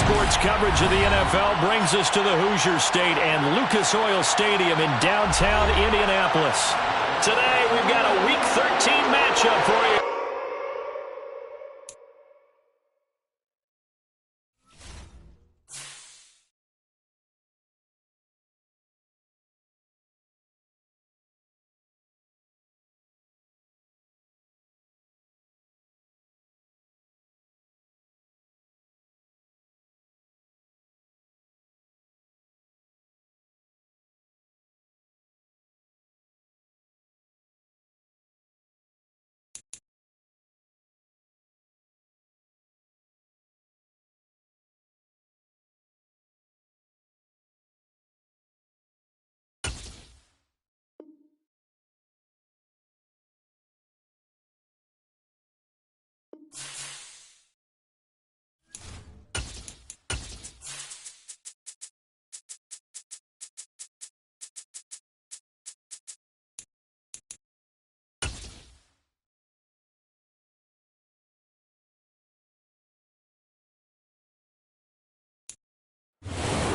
sports coverage of the NFL brings us to the Hoosier State and Lucas Oil Stadium in downtown Indianapolis. Today, we've got a Week 13 matchup for you.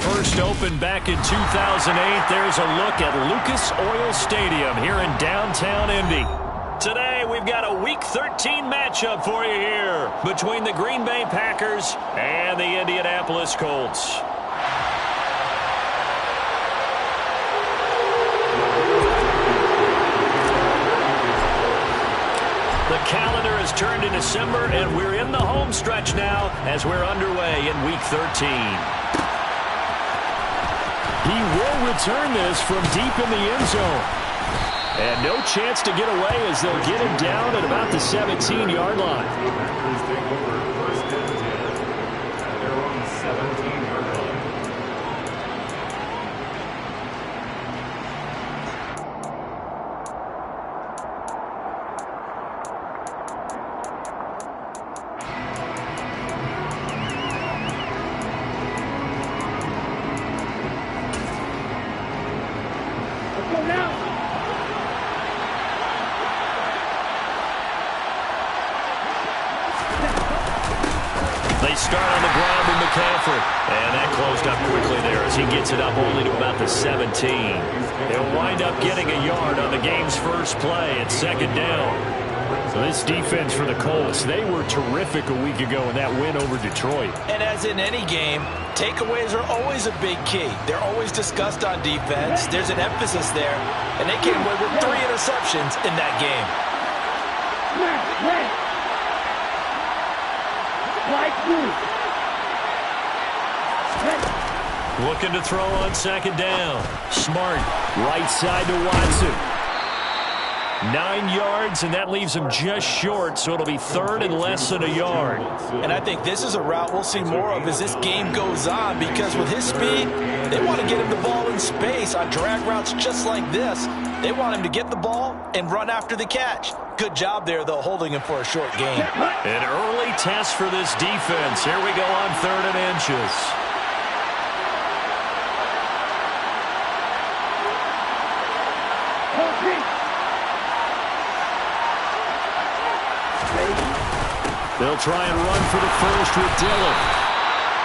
First opened back in 2008, there's a look at Lucas Oil Stadium here in downtown Indy. Today, we've got a Week 13 matchup for you here between the Green Bay Packers and the Indianapolis Colts. The calendar has turned to December, and we're in the home stretch now as we're underway in Week 13. He will return this from deep in the end zone. And no chance to get away as they'll get him down at about the 17-yard line. They start on the ground with McCaffrey. And that closed up quickly there as he gets it up only to about the 17. They'll wind up getting a yard on the game's first play at second down. So this defense for the Colts, they were terrific a week ago in that win over Detroit. And as in any game, takeaways are always a big key. They're always discussed on defense. There's an emphasis there. And they came away with 3 interceptions in that game. Looking to throw on second down. Smart, right side to Watson. 9 yards, and that leaves him just short, so it'll be third and less than a yard. And I think this is a route we'll see more of as this game goes on, because with his speed, they want to get him the ball in space on drag routes just like this. They want him to get the ball and run after the catch. Good job there, though, holding him for a short gain. An early test for this defense. Here we go on 3rd and inches. They'll try and run for the first with Dillon.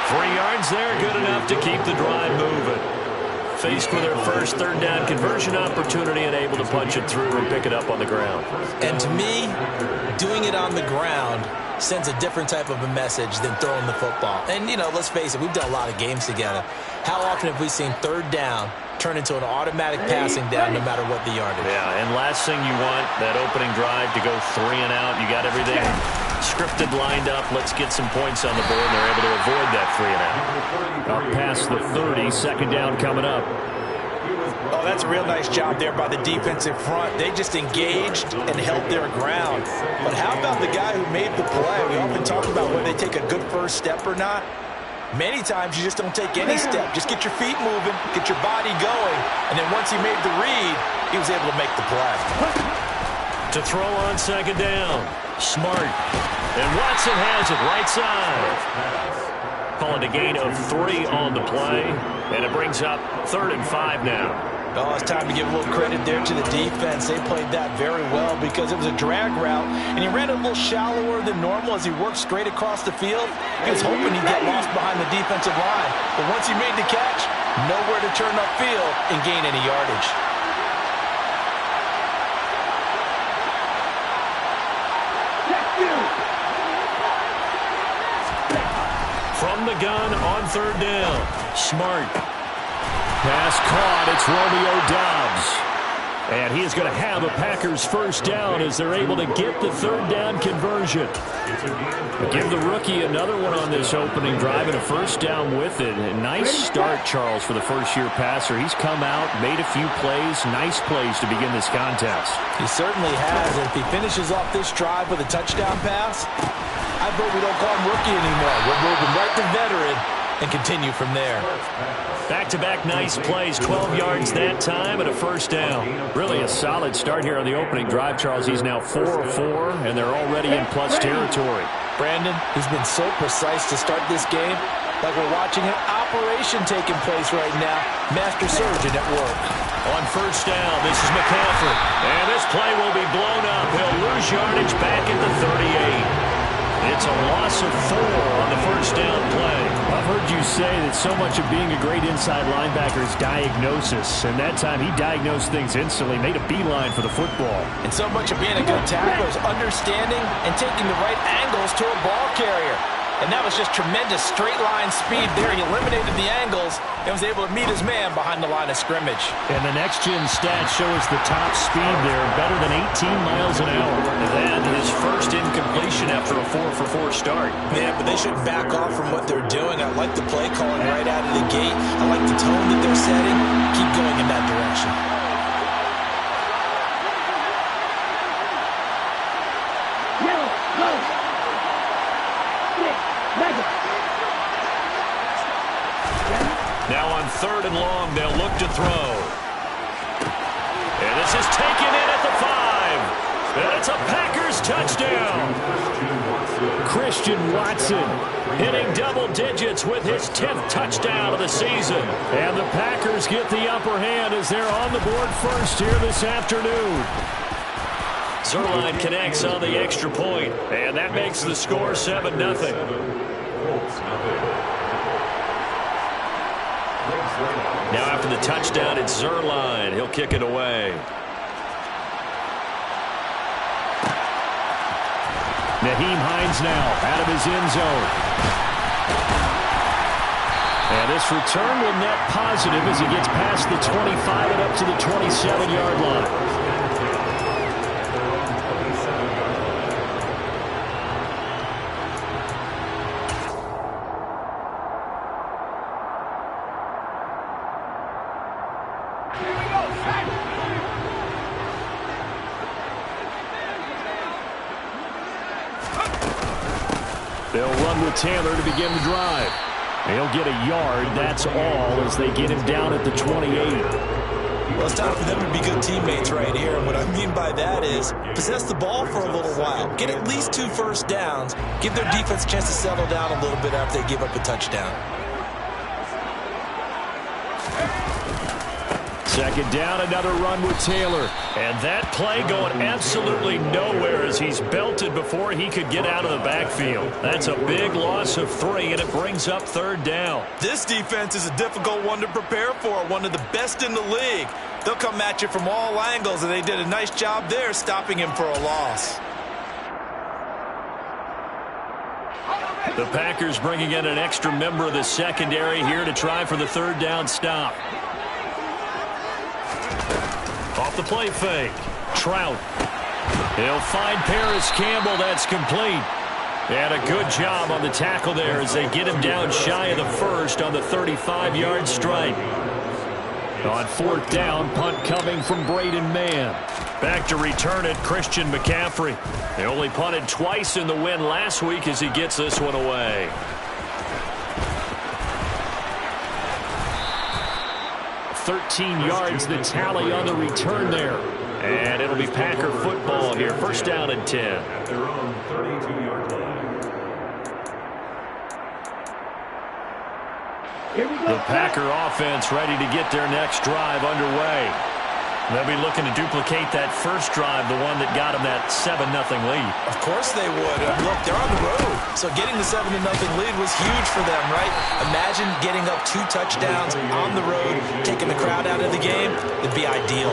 3 yards there, good enough to keep the drive moving. Faced with their first 3rd down conversion opportunity and able to punch it through and pick it up on the ground. And to me, doing it on the ground sends a different type of a message than throwing the football. And, you know, let's face it, we've done a lot of games together. How often have we seen 3rd down turn into an automatic passing down no matter what the yardage? Yeah, and last thing you want, that opening drive to go 3 and out. You got everything scripted, lined up. Let's get some points on the board, and they're able to avoid that 3 and out. Up past the 30, second down coming up. Oh, that's a real nice job there by the defensive front. They just engaged and held their ground. But how about the guy who made the play? We often talk about whether they take a good first step or not. Many times you just don't take any step. Just get your feet moving, get your body going, and then once he made the read, he was able to make the play. To throw on second down. Smart. And Watson has it right side. Calling a gain of 3 on the play. And it brings up 3rd and 5 now. Oh, it's time to give a little credit there to the defense. They played that very well because it was a drag route, and he ran a little shallower than normal as he worked straight across the field. He was hoping he'd get lost behind the defensive line, but once he made the catch, nowhere to turn upfield and gain any yardage. From the gun on third down. Smart. Pass caught. It's Romeo Doubs. And he is going to have a Packers first down as they're able to get the third down conversion. Give the rookie another one on this opening drive and a first down with it. A nice start, Charles, for the first-year passer. He's come out, made a few plays, nice plays to begin this contest. He certainly has. And if he finishes off this drive with a touchdown pass, I vote we don't call him rookie anymore. We'll move him right to veteran and continue from there. Back-to-back nice plays, 12 yards that time and a first down. Really a solid start here on the opening drive, Charles. He's now 4 of 4, and they're already in plus territory. Brandon, he's been so precise to start this game, like we're watching an operation taking place right now. Master surgeon at work. On first down, this is McCaffrey. And this play will be blown up. He'll lose yardage back at the 38. It's a loss of 4 on the first down play. I've heard you say that so much of being a great inside linebacker is diagnosis. And that time he diagnosed things instantly, made a beeline for the football. And so much of being a good tackler is understanding and taking the right angles to a ball carrier. And that was just tremendous straight line speed there. He eliminated the angles and was able to meet his man behind the line of scrimmage. And the next-gen stats show us the top speed there, better than 18 miles an hour. And then his first incompletion after a 4-for-4 start. Yeah, but they shouldn't back off from what they're doing. I like the play calling right out of the gate. I like the tone that they're setting. Keep going in that direction. Now on third and long, they'll look to throw. And this is taken in at the 5. And it's a Packers touchdown. Christian Watson hitting double digits with his 10th touchdown of the season. And the Packers get the upper hand as they're on the board first here this afternoon. Zuerlein connects on the extra point, and that makes the score 7-0. Now after the touchdown, it's Zuerlein. He'll kick it away. Nyheim Hines now out of his end zone. And this return will net positive as he gets past the 25 and up to the 27-yard line. They'll run with Taylor to begin the drive. He'll get a yard, that's all, as they get him down at the 28. Well, it's time for them to be good teammates right here. And what I mean by that is possess the ball for a little while. Get at least 2 first downs. Give their defense a chance to settle down a little bit after they give up a touchdown. Second down, another run with Taylor. And that play going absolutely nowhere as he's belted before he could get out of the backfield. That's a big loss of 3, and it brings up third down. This defense is a difficult one to prepare for, one of the best in the league. They'll come at you from all angles, and they did a nice job there stopping him for a loss. The Packers bringing in an extra member of the secondary here to try for the third down stop. Off the play fake. Trout. He'll find Paris Campbell. That's complete. And a good job on the tackle there as they get him down shy of the first on the 35-yard strike. On fourth down, punt coming from Braden Mann. Back to return it, Christian McCaffrey. They only punted twice in the win last week as he gets this one away. 13 yards the tally on the return there. And it'll be Packer football here. First down and 10. At their own 32-yard line. The Packer offense ready to get their next drive underway. They'll be looking to duplicate that first drive, the one that got them that 7-0 lead. Of course they would. Look, they're on the road. So getting the 7-0 lead was huge for them, right? Imagine getting up 2 touchdowns on the road, taking the crowd out of the game. It'd be ideal.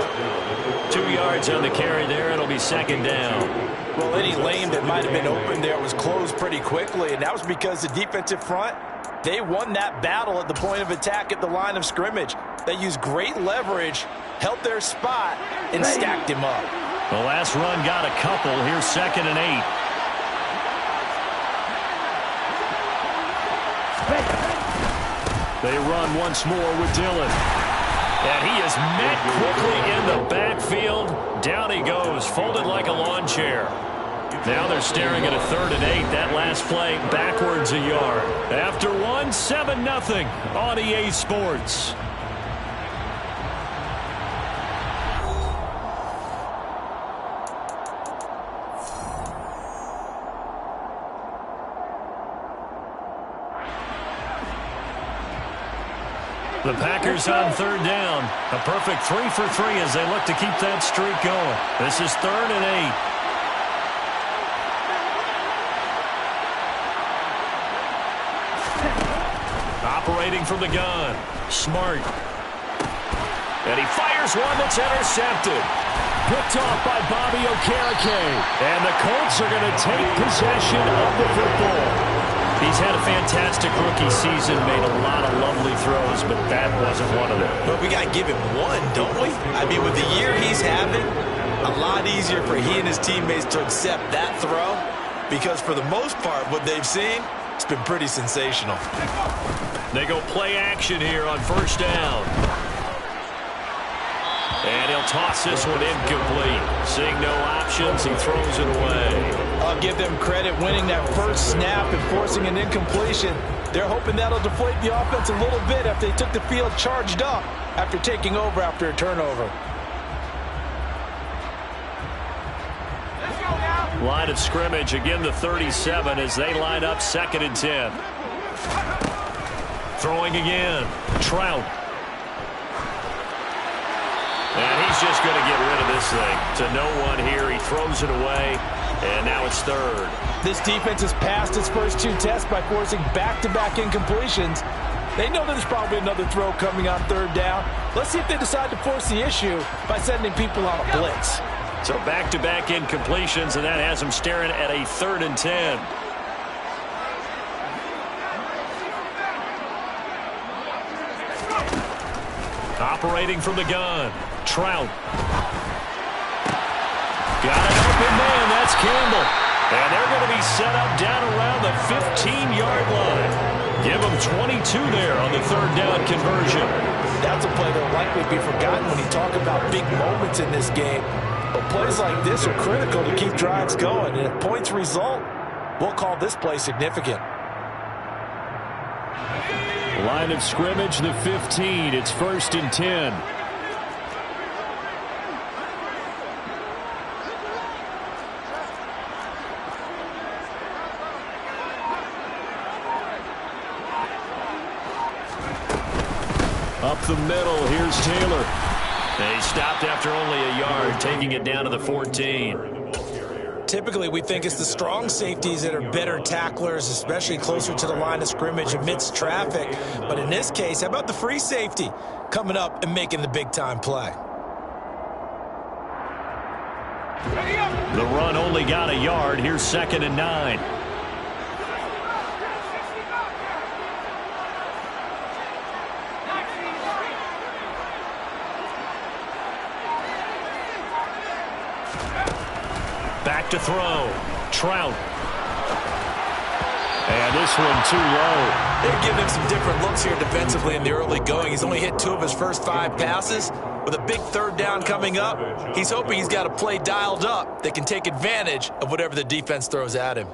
2 yards on the carry there. It'll be second down. Well, any lane that might have been open there was closed pretty quickly, and that was because the defensive front, they won that battle at the point of attack at the line of scrimmage. They used great leverage, held their spot, and stacked him up. The last run got a couple. Here's 2nd and 8. They run once more with Dillon. And he is met quickly in the backfield. Down he goes, folded like a lawn chair. Now they're staring at a 3rd and 8. That last play backwards a yard. After 1, 7-0 on EA Sports. The Packers on 3rd down. A perfect 3 for 3 as they look to keep that streak going. This is 3rd and 8. Operating from the gun. Smart. And he fires one that's intercepted. Picked off by Bobby Okereke. And the Colts are going to take possession of the football. He's had a fantastic rookie season, made a lot of lovely throws, but that wasn't one of them. But we got to give him one, don't we? I mean, with the year he's having, a lot easier for he and his teammates to accept that throw because for the most part, what they've seen, it's been pretty sensational. They go play action here on 1st down. And he'll toss this one incomplete. Seeing no options, he throws it away. I'll give them credit winning that first snap and forcing an incompletion. They're hoping that'll deflate the offense a little bit after they took the field charged up after taking over after a turnover. Line of scrimmage, again the 37 as they line up 2nd and 10. Throwing again. Trout. And he's just going to get rid of this thing. To no one here. He throws it away. And now it's 3rd. This defense has passed its first 2 tests by forcing back-to-back incompletions. They know there's probably another throw coming on 3rd down. Let's see if they decide to force the issue by sending people on a blitz. So back-to-back incompletions, and that has them staring at a 3rd and 10. Operating from the gun. Trout. Got an open man. That's Campbell. And they're going to be set up down around the 15-yard line. Give them 22 there on the 3rd down conversion. That's a play that will likely be forgotten when you talk about big moments in this game. But plays like this are critical to keep drives going. And if points result, we'll call this play significant. Line of scrimmage, the 15. It's 1st and 10. Up the middle, here's Taylor. They stopped after only a yard, taking it down to the 14. Typically, we think it's the strong safeties that are better tacklers, especially closer to the line of scrimmage amidst traffic. But in this case, how about the free safety coming up and making the big-time play? The run only got a yard. Here's 2nd and 9. Back to throw. Trout. And this one too low. They're giving him some different looks here defensively in the early going. He's only hit 2 of his first 5 passes. With a big 3rd down coming up, he's hoping he's got a play dialed up that can take advantage of whatever the defense throws at him.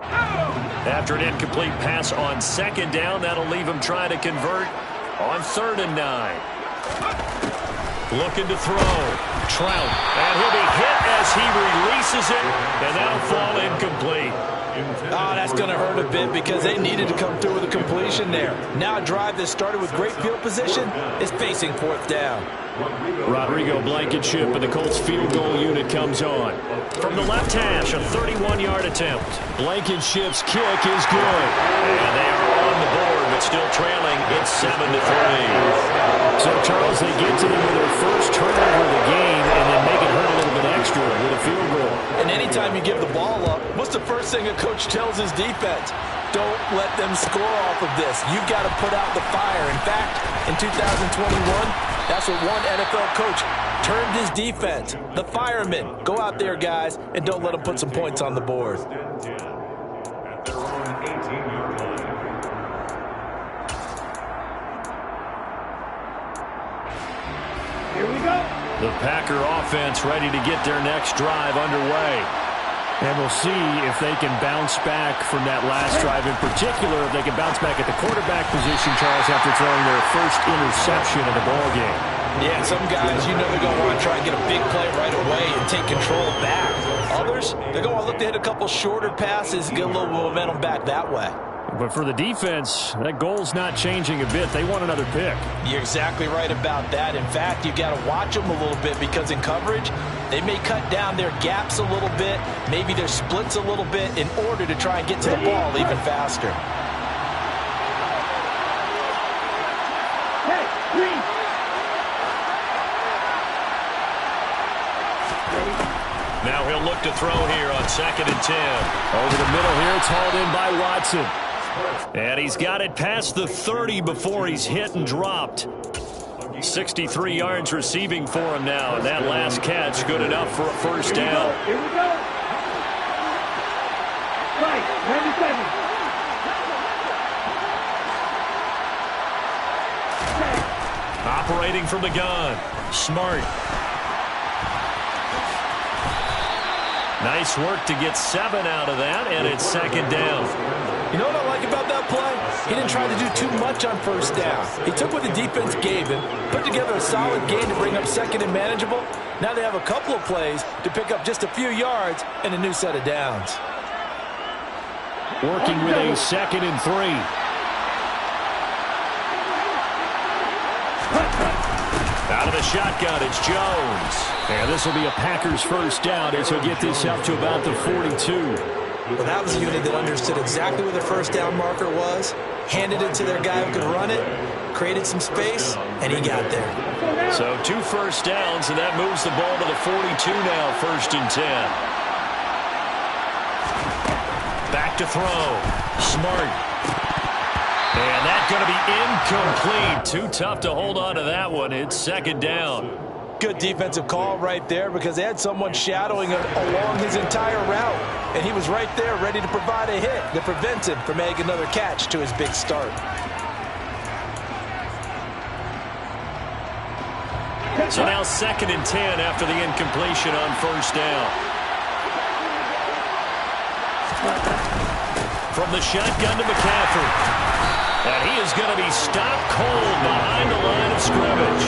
After an incomplete pass on 2nd down, that'll leave him trying to convert on 3rd and 9. Looking to throw. Trout. And he'll be hit as he releases it, and that'll fall incomplete. Oh, that's going to hurt a bit because they needed to come through with a completion there. Now a drive that started with great field position is facing fourth down. Rodrigo Blankenship and the Colts field goal unit comes on. From the left hash, a 31-yard attempt. Blankenship's kick is good. And they are on the board, but still trailing. It's 7-3. So, Charles, they get to them with their first turnover of the game and then make it hurt a little bit extra with a field goal. And anytime you give the ball up, what's the first thing a coach tells his defense? Don't let them score off of this. You've got to put out the fire. In fact, in 2021, that's what one NFL coach termed his defense. The firemen. Go out there, guys, and don't let them put some points on the board. Here we go. The Packer offense ready to get their next drive underway. And we'll see if they can bounce back from that last drive. In particular, if they can bounce back at the quarterback position, Charles, after throwing their first interception of the ballgame. Yeah, some guys, you know they're going to want to try and get a big play right away and take control back. Others, they're going to look to hit a couple shorter passes, get a little momentum back that way. But for the defense, that goal's not changing a bit. They want another pick. You're exactly right about that. In fact, you've got to watch them a little bit because in coverage, they may cut down their gaps a little bit, maybe their splits a little bit in order to try and get to the ball even faster. Hey, green. Now he'll look to throw here on 2nd and 10. Over the middle here, it's hauled in by Watson. And he's got it past the 30 before he's hit and dropped. 63 yards receiving for him now, and that last catch good enough for a first down. Here we go. Right, 97. Operating from the gun. Smart. Nice work to get 7 out of that, and it's 2nd down. You know what I like about that play? He didn't try to do too much on first down. He took what the defense gave him, put together a solid game to bring up 2nd and manageable. Now they have a couple of plays to pick up just a few yards and a new set of downs. Working with a 2nd and 3. Out of the shotgun, it's Jones. And this will be a Packers first down as he'll get this up to about the 42. Well, that was a unit that understood exactly where the first down marker was, handed it to their guy who could run it, created some space, and he got there. So 2 first downs, and that moves the ball to the 42 now, 1st and 10. Back to throw. Smart. And that's going to be incomplete. Too tough to hold on to that one. It's 2nd down. Good defensive call right there because they had someone shadowing him along his entire route. And he was right there ready to provide a hit that prevents him from making another catch to his big start. So now 2nd and 10 after the incompletion on first down. From the shotgun to McCaffrey. And he is going to be stopped cold behind the line of scrimmage.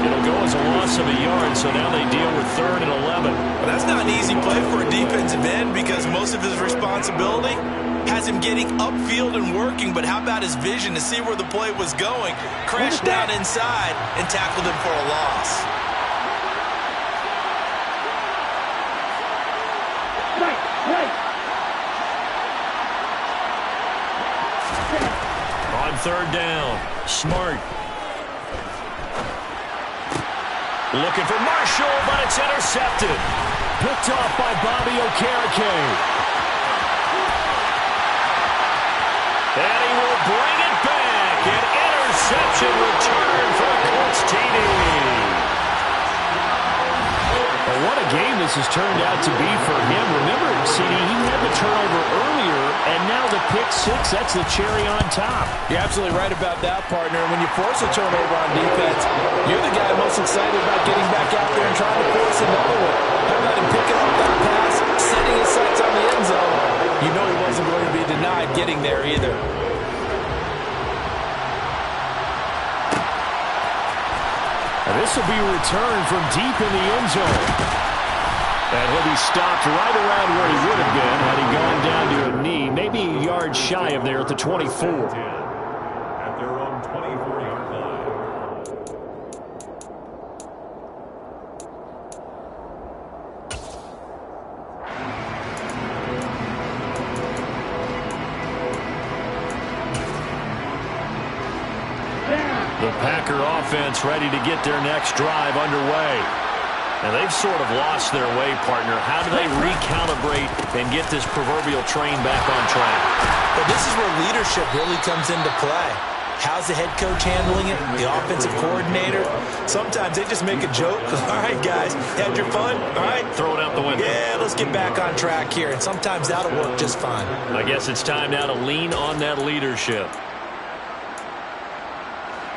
It'll go as a loss of a yard, so now they deal with 3rd and 11. Well, that's not an easy play for a defensive end because most of his responsibility has him getting upfield and working, but how about his vision to see where the play was going, crashed down inside, and tackled him for a loss. Right. On 3rd down, Smart. Looking for Marshall, but it's intercepted. Picked off by Bobby Okereke. And he will bring it back. An interception return for the Colts TD. Well, what a game this has turned out to be for him. Remember, CD, he had the turnover earlier, and now the pick 6, that's the cherry on top. You're absolutely right about that, partner. And when you force a turnover on defense, you're the guy most excited about getting back out there and trying to force another one. How about him picking up that pass, setting his sights on the end zone? You know he wasn't going to be denied getting there either. And this will be returned from deep in the end zone. And he'll he stopped right around where he would have been had he gone down to a knee, maybe a yard shy of there at the 24. At their own 24-yard line. The Packer offense ready to get their next drive underway. And they've sort of lost their way, partner. How do they recalibrate and get this proverbial train back on track? But this is where leadership really comes into play. How's the head coach handling it? The offensive coordinator? Sometimes they just make a joke. All right, guys, you had your fun? All right. Throw it out the window. Yeah, let's get back on track here. And sometimes that'll work just fine. I guess it's time now to lean on that leadership.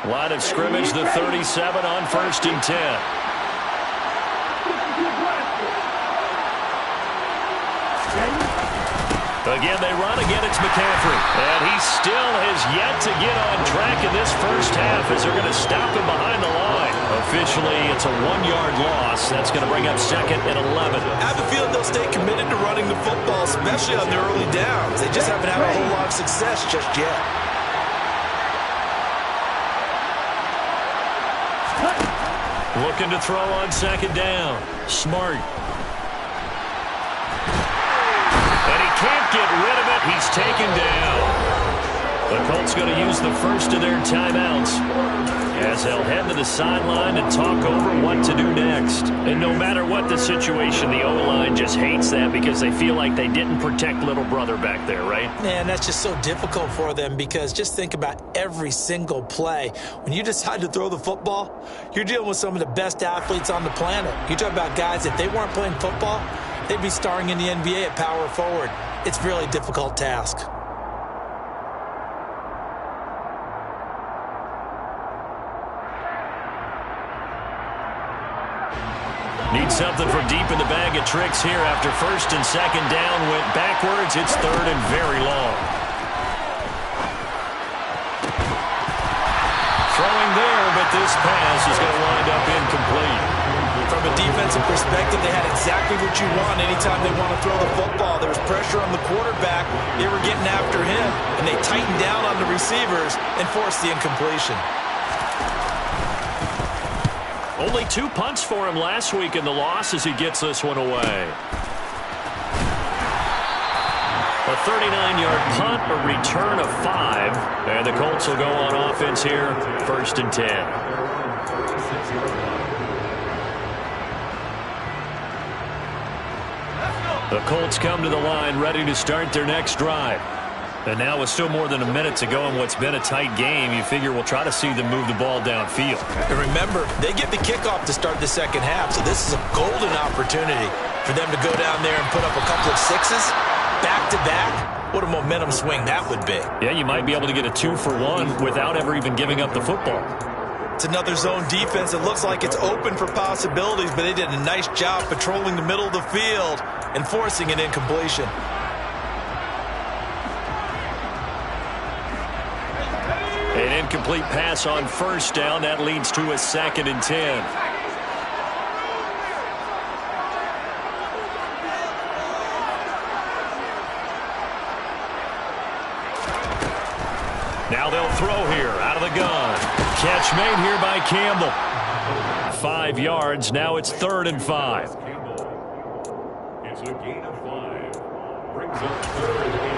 Line of scrimmage, the 37 on 1st and 10. Again, they run. Again, it's McCaffrey. And he still has yet to get on track in this first half as they're going to stop him behind the line. Officially, it's a 1-yard loss. That's going to bring up 2nd and 11. I have a feeling they'll stay committed to running the football, especially on the early downs. They just haven't had a whole lot of success just yet. Looking to throw on 2nd down. Smart. Can't get rid of it. He's taken down. The Colts going to use the first of their timeouts as they'll head to the sideline and talk over what to do next. And no matter what the situation, the O-line just hates that because they feel like they didn't protect little brother back there, right? Man, that's just so difficult for them because just think about every single play. When you decide to throw the football, you're dealing with some of the best athletes on the planet. You talk about guys, if they weren't playing football, they'd be starring in the NBA at power forward. It's a really difficult task. Need something from deep in the bag of tricks here after 1st and 2nd down went backwards. It's 3rd and very long. Throwing there, but this pass is going to wind up incomplete. From a defensive perspective, they had exactly what you want anytime they want to throw the football. There was pressure on the quarterback. They were getting after him, and they tightened down on the receivers and forced the incompletion. Only 2 punts for him last week in the loss as he gets this one away. A 39-yard punt, a return of 5. And the Colts will go on offense here, 1st and 10. The Colts come to the line ready to start their next drive. And now with still more than a minute to go in what's been a tight game, you figure we'll try to see them move the ball downfield. And remember, they get the kickoff to start the second half, so this is a golden opportunity for them to go down there and put up a couple of sixes back-to-back. What a momentum swing that would be. Yeah, you might be able to get a 2-for-1 without ever even giving up the football. It's another zone defense. It looks like it's open for possibilities, but they did a nice job patrolling the middle of the field and forcing an incompletion. An incomplete pass on 1st down. That leads to a 2nd and 10. Now they'll throw here out of the gun. Catch made here by Campbell. 5 yards. Now it's 3rd and 5. It's a gain of 5. Brings up 3rd and 5.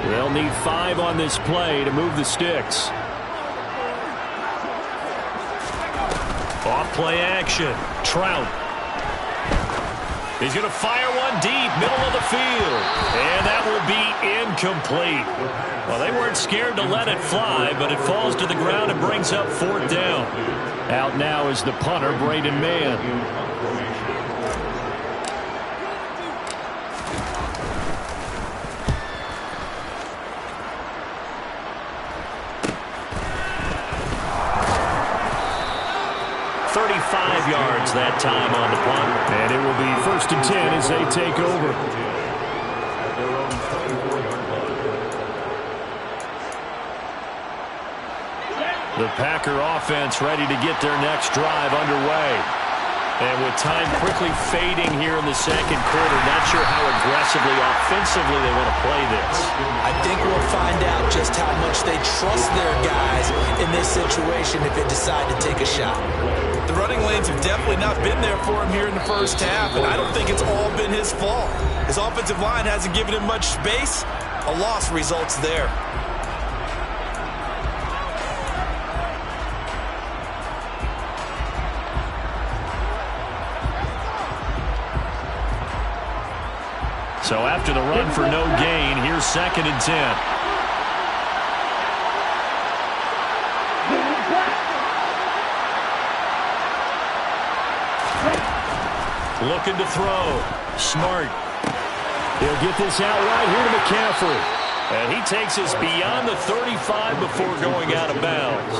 They'll need 5 on this play to move the sticks. Off play action. Trout. He's going to fire one deep, middle of the field. And that will be incomplete. Well, they weren't scared to let it fly, but it falls to the ground and brings up 4th down. Out now is the punter, Braden Mann. Yards that time on the punt, and it will be 1st and 10 as they take over. The Packer offense ready to get their next drive underway. And with time quickly fading here in the second quarter, not sure how aggressively, offensively they want to play this. I think we'll find out just how much they trust their guys in this situation if they decide to take a shot. The running lanes have definitely not been there for him here in the first half, and I don't think it's all been his fault. His offensive line hasn't given him much space. A loss results there. So after the run for no gain, here's 2nd and 10. Looking to throw. Smart. He'll get this out right here to McCaffrey. And he takes us beyond the 35 before going out of bounds.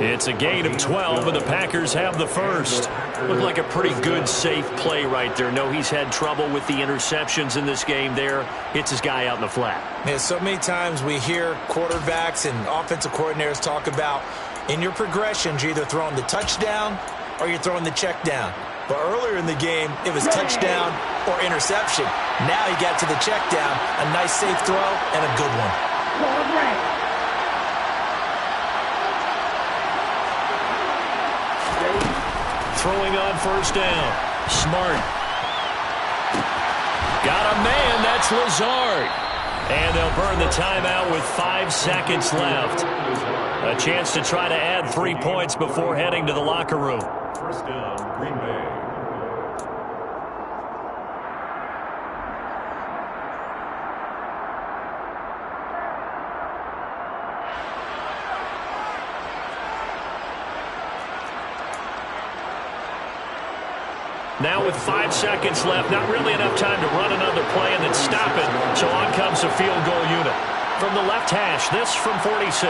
It's a gain of 12, and the Packers have the first. Looked like a pretty good, safe play right there. No, he's had trouble with the interceptions in this game there. Hits his guy out in the flat. Yeah, so many times we hear quarterbacks and offensive coordinators talk about in your progressions, you're either throwing the touchdown or you're throwing the check down. But earlier in the game, it was touchdown or interception. Now he got to the check down, a nice safe throw, and a good one. Throwing on first down. Smart. Got a man. That's Lazard. And they'll burn the timeout with 5 seconds left. A chance to try to add 3 points before heading to the locker room. First down, Green Bay. Now with 5 seconds left, not really enough time to run another play and then stop it. So on comes a field goal unit. From the left hash, this from 46.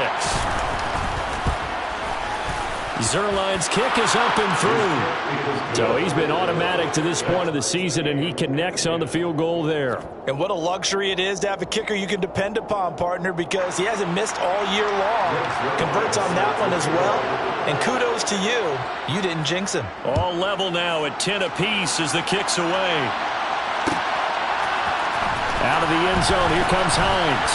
Zuerlein's kick is up and through. So he's been automatic to this point of the season, and he connects on the field goal there. And what a luxury it is to have a kicker you can depend upon, partner, because he hasn't missed all year long. Converts on that one as well. And kudos to you. You didn't jinx him. All level now at 10 apiece as the kick's away. Out of the end zone, here comes Hines.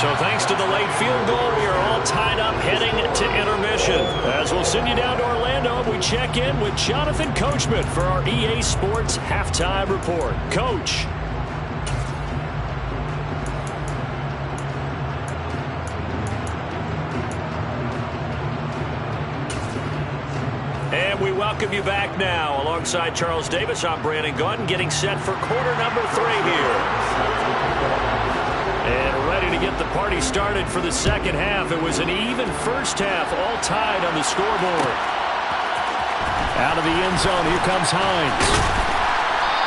So thanks to the late field goal, we are all tied up heading to intermission. As we'll send you down to Orlando, and we check in with Jonathan Coachman for our EA Sports Halftime Report. Coach. And we welcome you back now. Alongside Charles Davis, I'm Brandon Gunn, getting set for quarter number 3 here. And ready to get the party started for the second half. It was an even first half, all tied on the scoreboard. Out of the end zone, here comes Hines.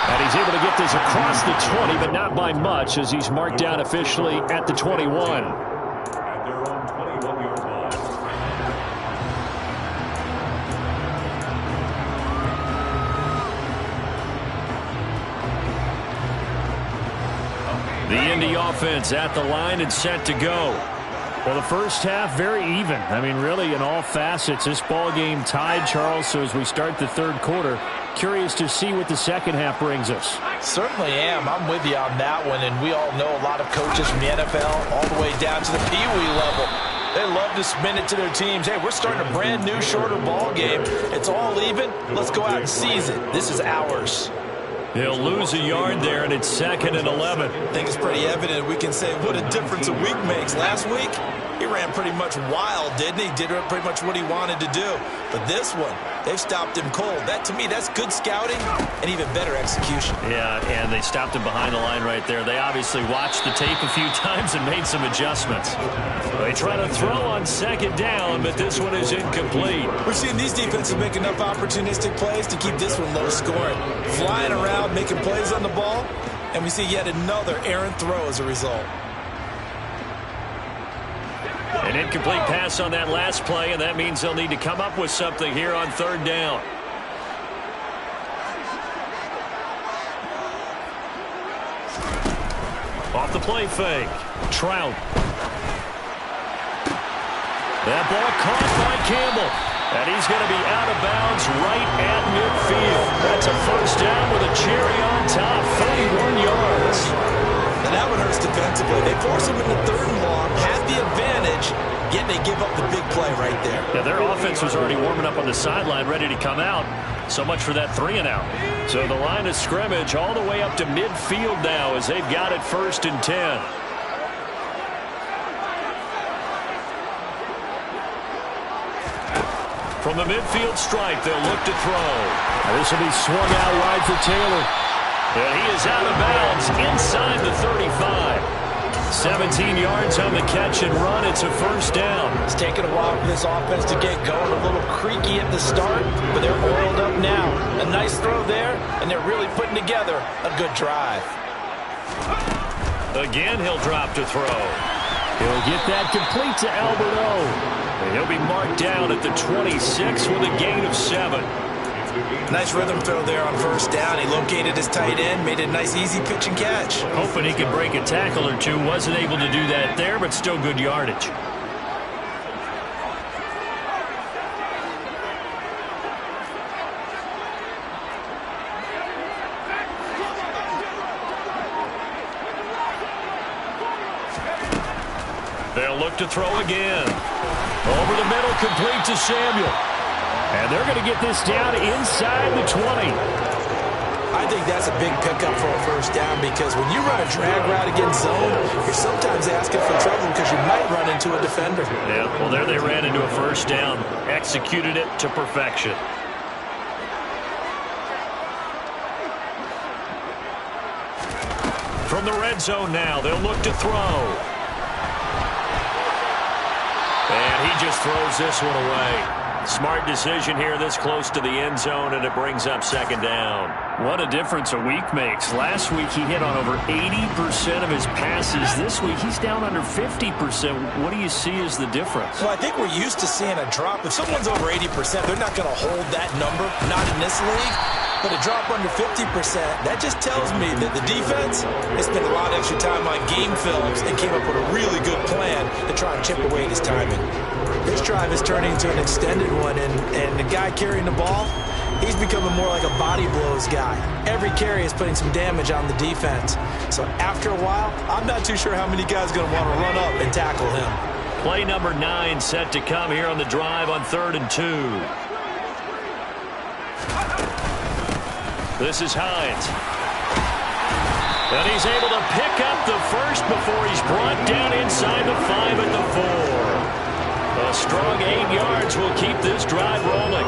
And he's able to get this across the 20, but not by much, as he's marked down officially at the 21. At their own 21-yard line. The Indy offense at the line and set to go. Well, the first half, very even. I mean, really, in all facets, this ball game tied, Charles. So as we start the third quarter, curious to see what the second half brings us. Certainly am. I'm with you on that one. And we all know a lot of coaches from the NFL all the way down to the Pee-wee level. They love to spin it to their teams. Hey, we're starting a brand new, shorter ball game. It's all even. Let's go out and seize it. This is ours. He'll lose a yard there, and it's 2nd and 11. I think it's pretty evident we can say what a difference a week makes. Last week, he ran pretty much wild, didn't he? Did pretty much what he wanted to do. But this one, they've stopped him cold. That, to me, that's good scouting and even better execution. Yeah, and they stopped him behind the line right there. They obviously watched the tape a few times and made some adjustments. They try to throw on 2nd down, but this one is incomplete. We're seeing these defenses make enough opportunistic plays to keep this one low scoring. Flying around, making plays on the ball, and we see yet another errant throw as a result. An incomplete pass on that last play, and that means they'll need to come up with something here on 3rd down. Off the play fake. Trout. That ball caught by Campbell. And he's going to be out of bounds right at midfield. That's a first down with a cherry on top, 31 yards. And that one hurts defensively. They force him into third and long, have the advantage, yet they give up the big play right there. Yeah, their offense was already warming up on the sideline, ready to come out. So much for that 3-and-out. So the line of scrimmage all the way up to midfield now as they've got it 1st and 10. From the midfield stripe, they'll look to throw. This will be swung out wide for Taylor. And he is out of bounds inside the 35. 17 yards on the catch and run. It's a first down. It's taken a while for this offense to get going. A little creaky at the start, but they're oiled up now. A nice throw there, and they're really putting together a good drive. Again, he'll drop to throw. He'll get that complete to Alberto. And he'll be marked down at the 26 with a gain of 7. Nice rhythm throw there on first down. He located his tight end, made a nice easy pitch and catch. Hoping he could break a tackle or two. Wasn't able to do that there, but still good yardage. They'll look to throw again. Over the middle, complete to Samuel. And they're going to get this down inside the 20. I think that's a big pickup for a first down because when you run a drag route against zone, you're sometimes asking for trouble because you might run into a defender. Yeah, well, there they ran into a first down. Executed it to perfection. From the red zone now, they'll look to throw. And he just throws this one away. Smart decision here this close to the end zone, and it brings up 2nd down. What a difference a week makes. Last week he hit on over 80% of his passes. This week he's down under 50%. What do you see as the difference? Well, I think we're used to seeing a drop. If someone's over 80%, they're not going to hold that number, not in this league. But a drop under 50%, that just tells me that the defense has spent a lot of extra time on game films and came up with a really good plan to try and chip away at his timing. This drive is turning into an extended one, and the guy carrying the ball, he's becoming more like a body blows guy. Every carry is putting some damage on the defense. So after a while, I'm not too sure how many guys are going to want to run up and tackle him. Play number 9 set to come here on the drive on 3rd and 2. This is Hines. And he's able to pick up the first before he's brought down inside the 5 at the 4. A strong 8 yards will keep this drive rolling.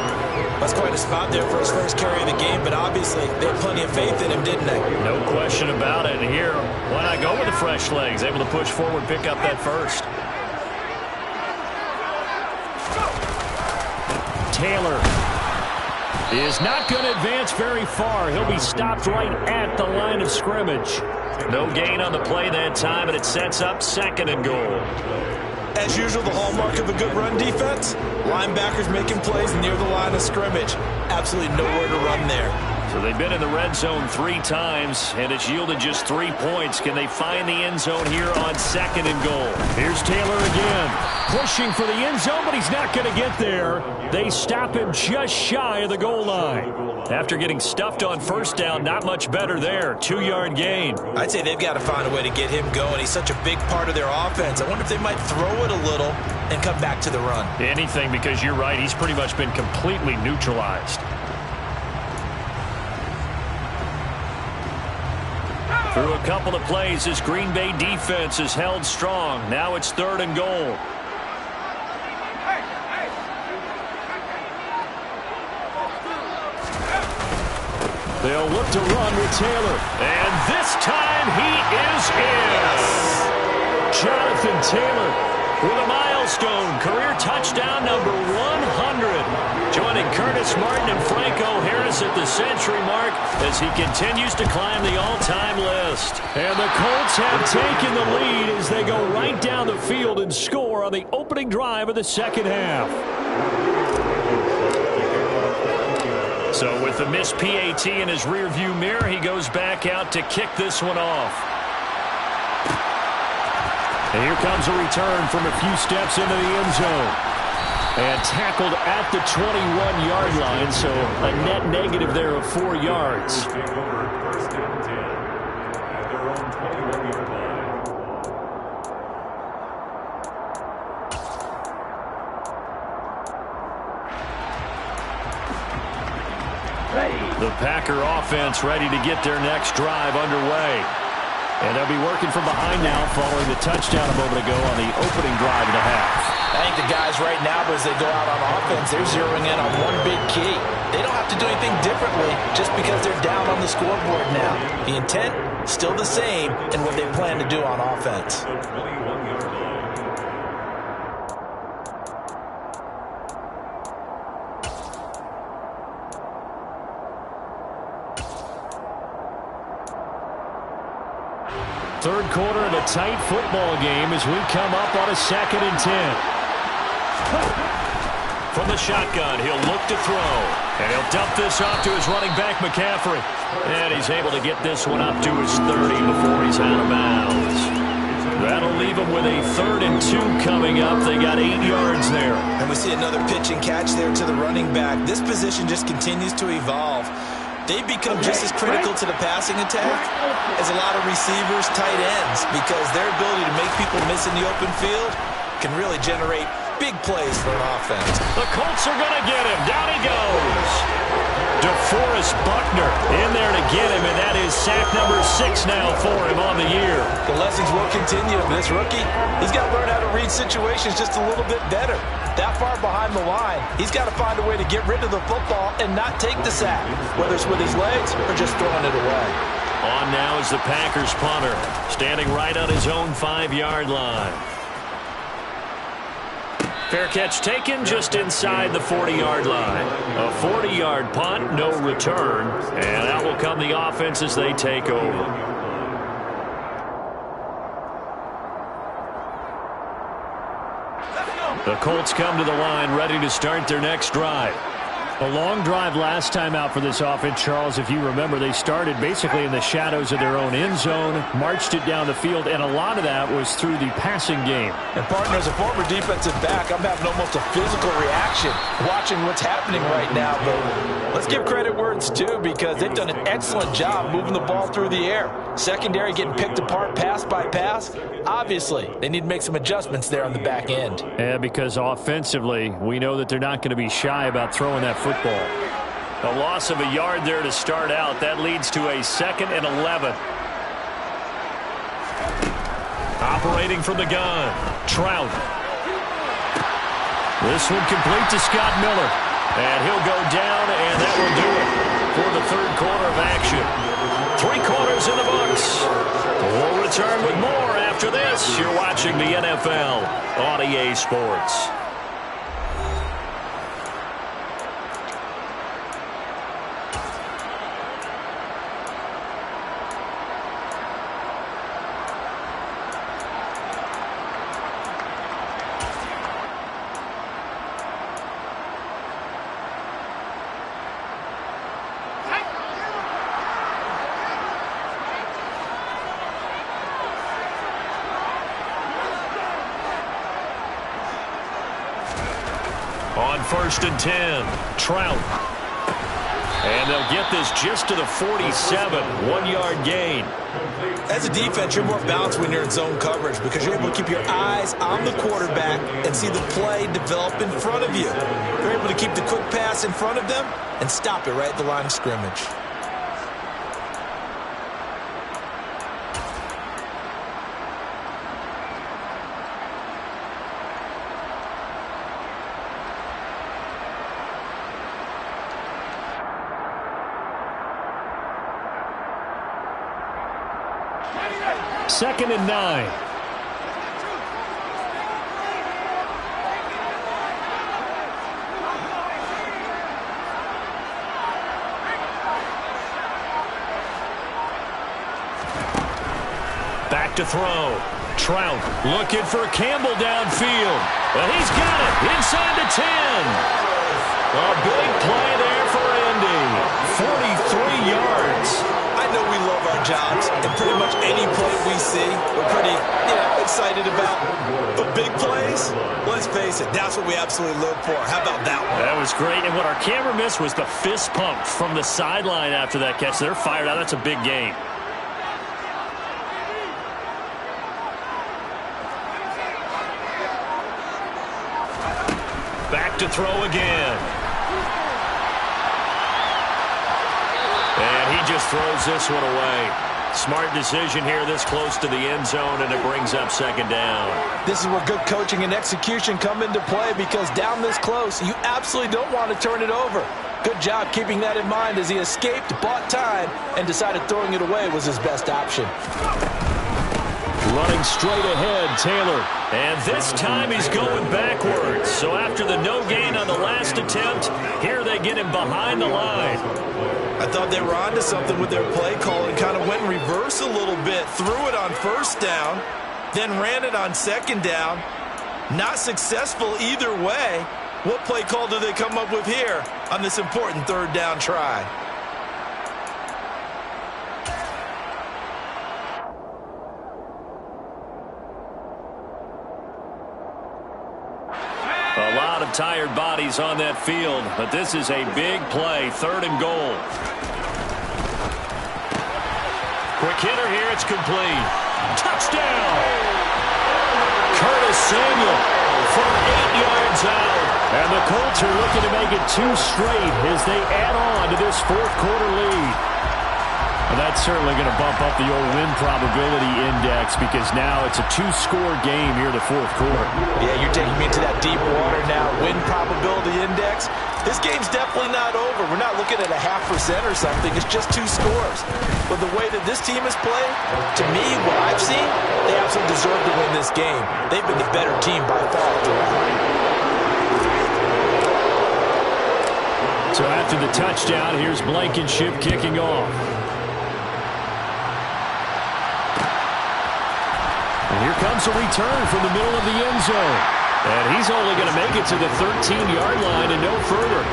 That's quite a spot there for his first carry of the game, but obviously they had plenty of faith in him, didn't they? No question about it. And here, why not go with the fresh legs? Able to push forward, pick up that first. Taylor is not going to advance very far. He'll be stopped right at the line of scrimmage. No gain on the play that time, and it sets up 2nd and goal. As usual, the hallmark of a good run defense, linebackers making plays near the line of scrimmage. Absolutely nowhere to run there. So they've been in the red zone 3 times, and it's yielded just 3 points. Can they find the end zone here on 2nd and goal? Here's Taylor again, pushing for the end zone, but he's not going to get there. They stop him just shy of the goal line. After getting stuffed on first down, not much better there. 2-yard gain. I'd say they've got to find a way to get him going. He's such a big part of their offense. I wonder if they might throw it a little and come back to the run. Anything, because you're right. He's pretty much been completely neutralized. Through a couple of plays, this Green Bay defense is held strong. Now it's 3rd and goal. They'll look to run with Taylor. And this time he is in. Jonathan Taylor with a milestone career touchdown number 100. Joining Curtis Martin and Franco Harris at the century mark as he continues to climb the all-time list. And the Colts have taken the lead as they go right down the field and score on the opening drive of the 2nd half. So with the missed PAT in his rearview mirror, he goes back out to kick this one off. And here comes a return from a few steps into the end zone. And tackled at the 21-yard line, so a net negative there of 4 yards. Take over first down and 10 at their own 21-yard line. The Packer offense ready to get their next drive underway. And they'll be working from behind now following the touchdown a moment ago on the opening drive of the half. I think the guys right now, as they go out on offense, they're zeroing in on one big key. They don't have to do anything differently just because they're down on the scoreboard now. The intent, still the same in what they plan to do on offense. The 21-yard line. Third quarter of a tight football game as we come up on a 2nd and 10. From the shotgun, he'll look to throw. And he'll dump this off to his running back, McCaffrey. And he's able to get this one up to his 30 before he's out of bounds. That'll leave him with a 3rd and 2 coming up. They got 8 yards there. And we see another pitch and catch there to the running back. This position just continues to evolve. They become just as critical to the passing attack as a lot of receivers, tight ends, because their ability to make people miss in the open field can really generate big plays for an offense. The Colts are going to get him. Down he goes. DeForest Buckner in there to get him, and that is sack number 6 now for him on the year. The lessons will continue. This rookie, he's got to learn how to read situations just a little bit better. That far behind the line, he's got to find a way to get rid of the football and not take the sack, whether it's with his legs or just throwing it away. On now is the Packers punter, standing right on his own 5-yard line. Fair catch taken just inside the 40-yard line. A 40-yard punt, no return, and out will come the offense as they take over. The Colts come to the line ready to start their next drive. A long drive last time out for this offense, Charles. If you remember, they started basically in the shadows of their own end zone, marched it down the field, and a lot of that was through the passing game. And, partner, as a former defensive back, I'm having almost a physical reaction watching what's happening right now. But let's give credit where it's due, because they've done an excellent job moving the ball through the air. Secondary getting picked apart pass by pass. Obviously, they need to make some adjustments there on the back end. Yeah, because offensively, we know that they're not going to be shy about throwing that football. A loss of a yard there to start out. That leads to a 2nd and 11. Operating from the gun, Trout. This one complete to Scott Miller. And he'll go down, and that will do it for the 3rd quarter of action. 3 quarters in the books. We'll return with more after this. You're watching the NFL on EA Sports. On 1st and 10, Trout. And they'll get this just to the 47, 1-yard gain. As a defense, you're more balanced when you're in zone coverage because you're able to keep your eyes on the quarterback and see the play develop in front of you. You're able to keep the quick pass in front of them and stop it right at the line of scrimmage. Second and 9. Back to throw. Trout looking for Campbell downfield. But he's got it inside the 10. A big play there for Indy. 43 yards. I know we love our jobs, and pretty much any play we see, we're pretty, excited about. But big plays, let's face it, that's what we absolutely live for. How about that one? That was great, and what our camera missed was the fist pump from the sideline after that catch. They're fired out. That's a big game. Back to throw again. And he just throws this one away. Smart decision here this close to the end zone, and it brings up second down. This is where good coaching and execution come into play, because down this close, you absolutely don't want to turn it over. Good job keeping that in mind as he escaped, bought time, and decided throwing it away was his best option. Running straight ahead, Taylor. And this time he's going backwards. So after the no gain on the last attempt, here they get him behind the line. I thought they were onto something with their play call and kind of went in reverse a little bit. Threw it on first down, then ran it on second down. Not successful either way. What play call do they come up with here on this important third down try? A lot of tired bodies on that field, but this is a big play, 3rd and goal. Quick hitter here, it's complete. Touchdown! Curtis Samuel from 8 yards out. And the Colts are looking to make it 2 straight as they add on to this 4th quarter lead. Well, that's certainly going to bump up the old win probability index, because now it's a 2-score game here in the 4th quarter. Yeah, you're taking me into that deep water now. Win probability index. This game's definitely not over. We're not looking at a 0.5% or something. It's just 2 scores. But the way that this team has played, to me, what I've seen, they absolutely deserve to win this game. They've been the better team by far throughout. So after the touchdown, here's Blankenship kicking off. And here comes a return from the middle of the end zone. And he's only going to make it to the 13-yard line and no further.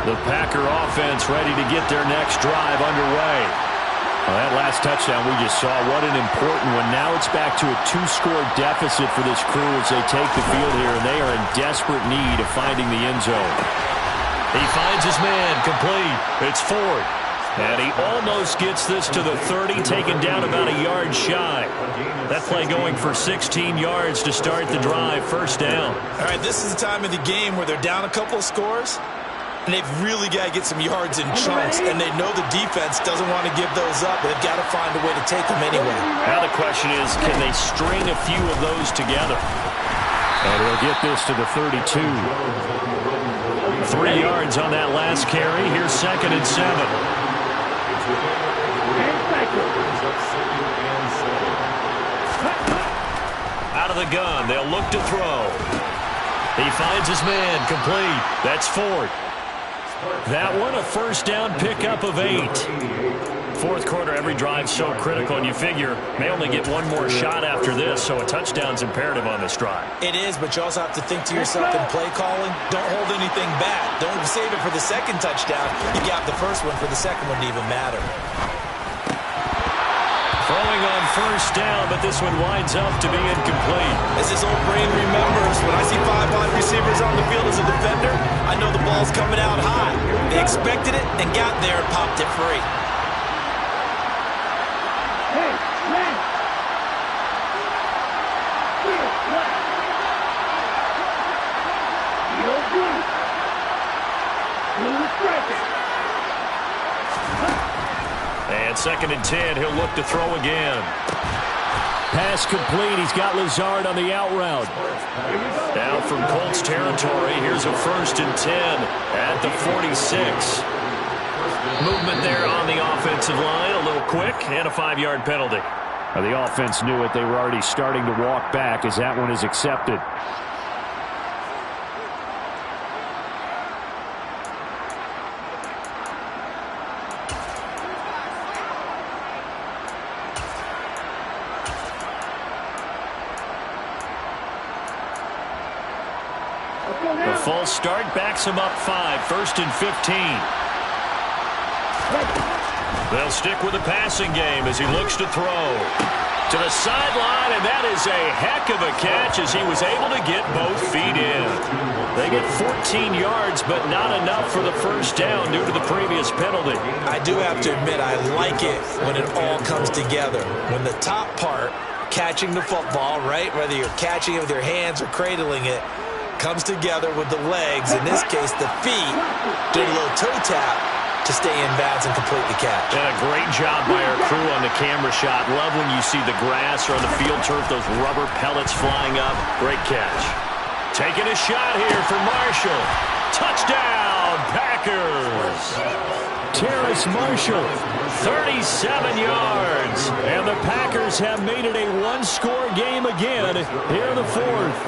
The Packer offense ready to get their next drive underway. Well, that last touchdown we just saw, what an important one. Now it's back to a 2-score deficit for this crew as they take the field here, and they are in desperate need of finding the end zone. He finds his man, complete. It's Ford. And he almost gets this to the 30, taken down about a yard shy. That play going for 16 yards to start the drive, 1st down. All right, this is the time of the game where they're down a couple of scores, and they've really got to get some yards in chunks, and they know the defense doesn't want to give those up, but they've got to find a way to take them anyway. Now the question is, can they string a few of those together? And he'll get this to the 32. 3 yards on that last carry. Here's 2nd and 7. Out of the gun, they'll look to throw. He finds his man, complete. That's Ford. That one, a 1st down pickup of 8. 4th quarter, every drive so critical, and you figure may only get one more shot after this, so a touchdown's imperative on this drive. It is, but you also have to think to yourself in play calling, don't hold anything back. Don't save it for the 2nd touchdown. You got the 1st one for the 2nd one to even matter. Throwing on 1st down, but this one winds up to be incomplete. As his old brain remembers, when I see 5 wide receivers on the field as a defender, I know the ball's coming out high. They expected it and got there and popped it free. Hey, man! You're good. Blue striker. And 2nd and 10, he'll look to throw again. Pass complete. He's got Lazard on the out route. Down from Colts territory, here's a 1st and 10 at the 46. Movement there on the offensive line, a little quick, and a 5-yard penalty. Now, the offense knew it. They were already starting to walk back as that one is accepted. false start backs him up 5, 1st and 15. They'll stick with the passing game as he looks to throw. To the sideline, and that is a heck of a catch as he was able to get both feet in. They get 14 yards, but not enough for the first down due to the previous penalty. I do have to admit, I like it when it all comes together. When the top part, catching the football, right, whether you're catching it with your hands or cradling it, comes together with the legs, in this case the feet, doing a little toe tap to stay in bounds and complete the catch. And a great job by our crew on the camera shot. Love when you see the grass or on the field turf, those rubber pellets flying up. Great catch. Taking a shot here for Marshall. Touchdown, Packers. Terrace Marshall, 37 yards. And the Packers have made it a one-score game again here in the fourth.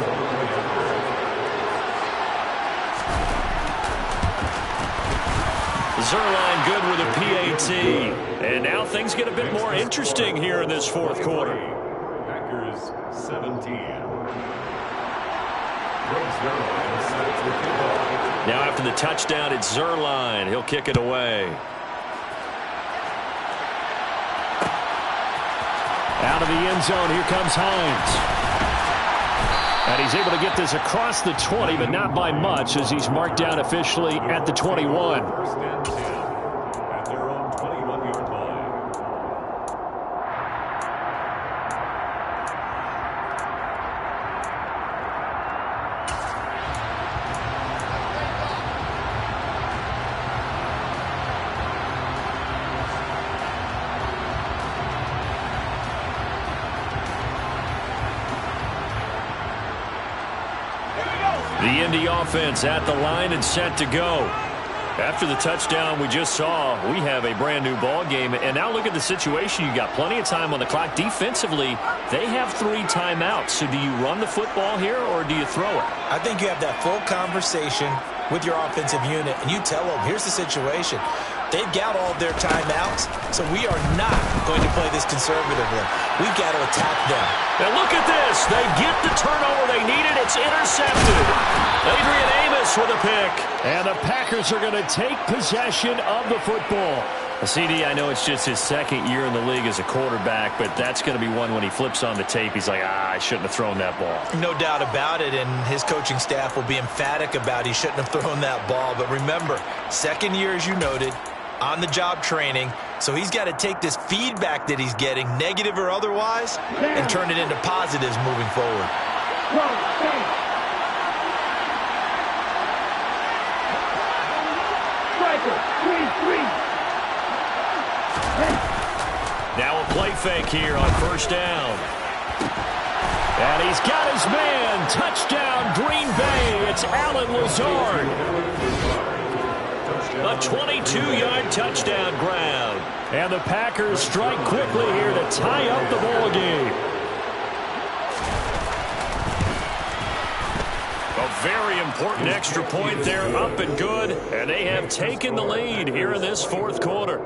Zuerlein good with a PAT. And now things get a bit more interesting here in this fourth quarter. Packers 17. Now after the touchdown, it's Zuerlein. He'll kick it away. Out of the end zone, here comes Hines. And he's able to get this across the 20, but not by much as he's marked down officially at the 21. First and 10 at their own 21-yard line. The Indy offense at the line and set to go. After the touchdown we just saw, we have a brand new ball game. And now look at the situation. You got plenty of time on the clock. Defensively, they have 3 timeouts. So do you run the football here or do you throw it? I think you have that full conversation with your offensive unit, and you tell them, here's the situation. They've got all their timeouts, so we are not going to play this conservatively. We've got to attack them. And look at this. They get the turnover they needed. It's intercepted. Adrian Amos with a pick. And the Packers are going to take possession of the football. CD, I know it's just his second year in the league as a quarterback, but that's going to be one when he flips on the tape. He's like, I shouldn't have thrown that ball. No doubt about it, and his coaching staff will be emphatic about he shouldn't have thrown that ball. But remember, second year, as you noted, on-the-job training, so he's got to take this feedback that he's getting, negative or otherwise, and turn it into positives moving forward. Now a play fake here on first down. And he's got his man. Touchdown, Green Bay. It's Allen Lazard. A 22-yard touchdown grab. And the Packers strike quickly here to tie up the ball game. A very important extra point there, up and good. And they have taken the lead here in this fourth quarter.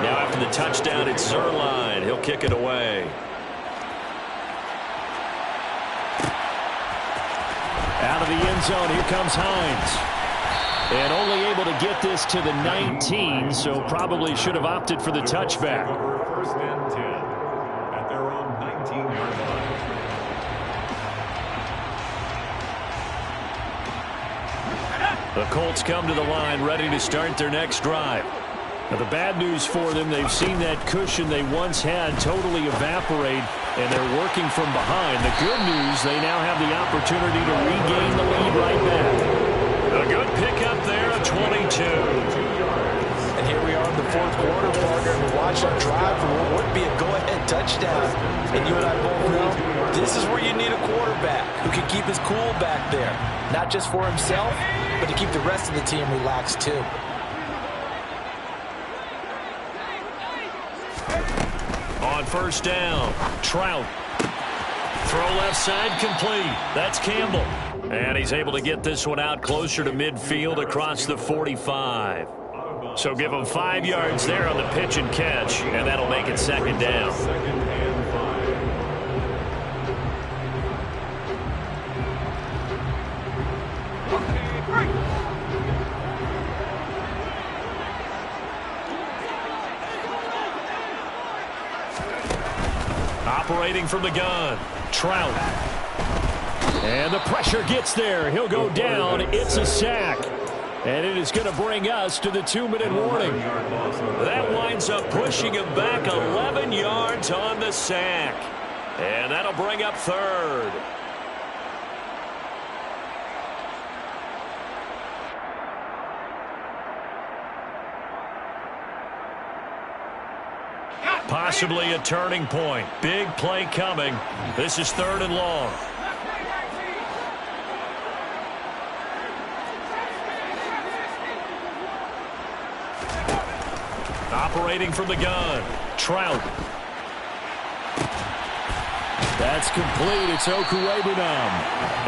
Now after the touchdown, it's Zuerlein. He'll kick it away. Out of the end zone, here comes Hines. And only able to get this to the 19, so probably should have opted for the touchback. First and 10 at their own 19-yard line. The Colts come to the line ready to start their next drive. Now the bad news for them, they've seen that cushion they once had totally evaporate, and they're working from behind. The good news, they now have the opportunity to regain the lead right back. A good pickup there, a 22. And here we are in the fourth quarter, partner, and watch our drive for what would be a go-ahead touchdown. And you and I both know this is where you need a quarterback who can keep his cool back there. Not just for himself, but to keep the rest of the team relaxed too. On first down, Trout. Throw left side complete. That's Campbell. And he's able to get this one out closer to midfield across the 45. So give him 5 yards there on the pitch and catch, and that'll make it second down. Operating from the gun, Trout. And the pressure gets there. He'll go down. It's a sack. And it is going to bring us to the 2-minute warning. That winds up pushing him back 11 yards on the sack. And that'll bring up third. Possibly a turning point. Big play coming. This is 3rd and long. Operating from the gun, Trout. That's complete. It's Okwuegbunam.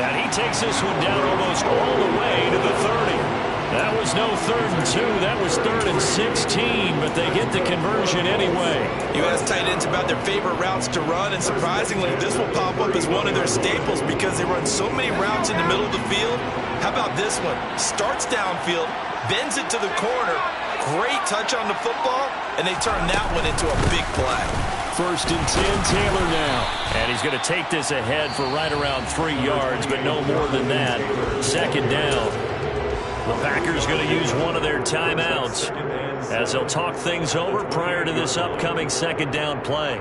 And he takes this one down almost all the way to the 30. That was no 3rd and 2. That was 3rd and 16, but they get the conversion anyway. You ask tight ends about their favorite routes to run, and surprisingly, this will pop up as one of their staples because they run so many routes in the middle of the field. How about this one? Starts downfield, bends it to the corner, great touch on the football, and they turn that one into a big play. 1st and 10, Taylor now. And he's going to take this ahead for right around 3 yards, but no more than that. 2nd down. The Packers going to use one of their timeouts as they'll talk things over prior to this upcoming 2nd down play.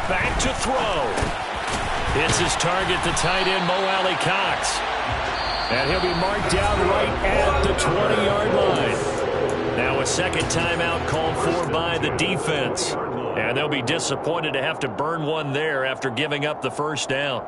Back to throw. It's his target, the tight end, Mo Alley-Cox. And he'll be marked down right at the 20-yard line. Now a 2nd timeout called for by the defense. And they'll be disappointed to have to burn one there after giving up the 1st down.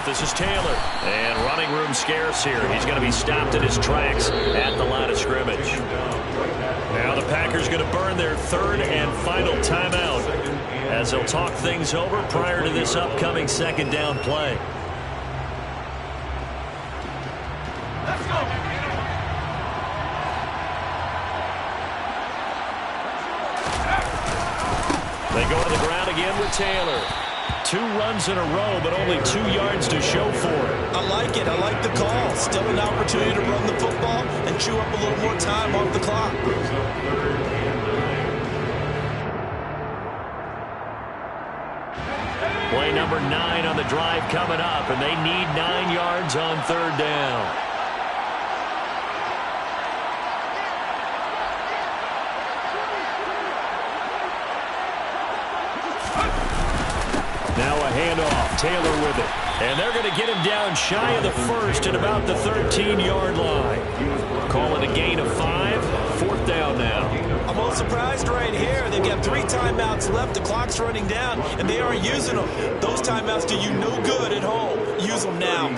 This is Taylor, and running room scarce here. He's going to be stopped in his tracks at the line of scrimmage. Now the Packers going to burn their 3rd and final timeout as they'll talk things over prior to this upcoming 2nd down play. Let's go. They go to the ground again with Taylor. 2 runs in a row, but only 2 yards to show for it. I like it. I like the call. Still an opportunity to run the football and chew up a little more time off the clock. Play number 9 on the drive coming up, and they need 9 yards on 3rd down. Now a handoff. Taylor with it. And they're going to get him down shy of the 1st at about the 13-yard line. Calling a gain of 5. 4th down now. I'm a little surprised right here. They've got 3 timeouts left. The clock's running down, and they aren't using them. Those timeouts do you no good at home. Use them now.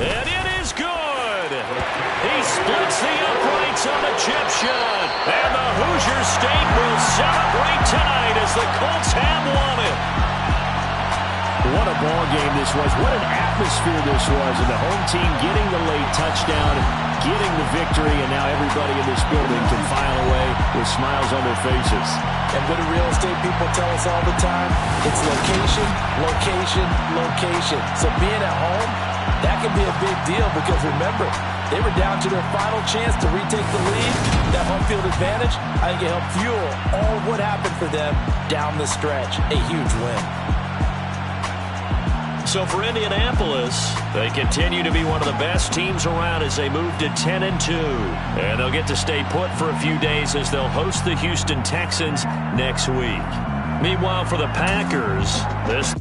And it is good. He splits the uprights on a chip shot. And the Hoosier State will celebrate tonight as the Colts have won it. What a ball game this was. What an atmosphere this was. And the home team getting the late touchdown, getting the victory, and now everybody in this building can file away with smiles on their faces. And what do real estate people tell us all the time? It's location, location, location. So being at home, that can be a big deal because remember, they were down to their final chance to retake the lead. That home field advantage, I think it helped fuel all what happened for them down the stretch. A huge win. So for Indianapolis, they continue to be one of the best teams around as they move to 10-2. And they'll get to stay put for a few days as they'll host the Houston Texans next week. Meanwhile, for the Packers, this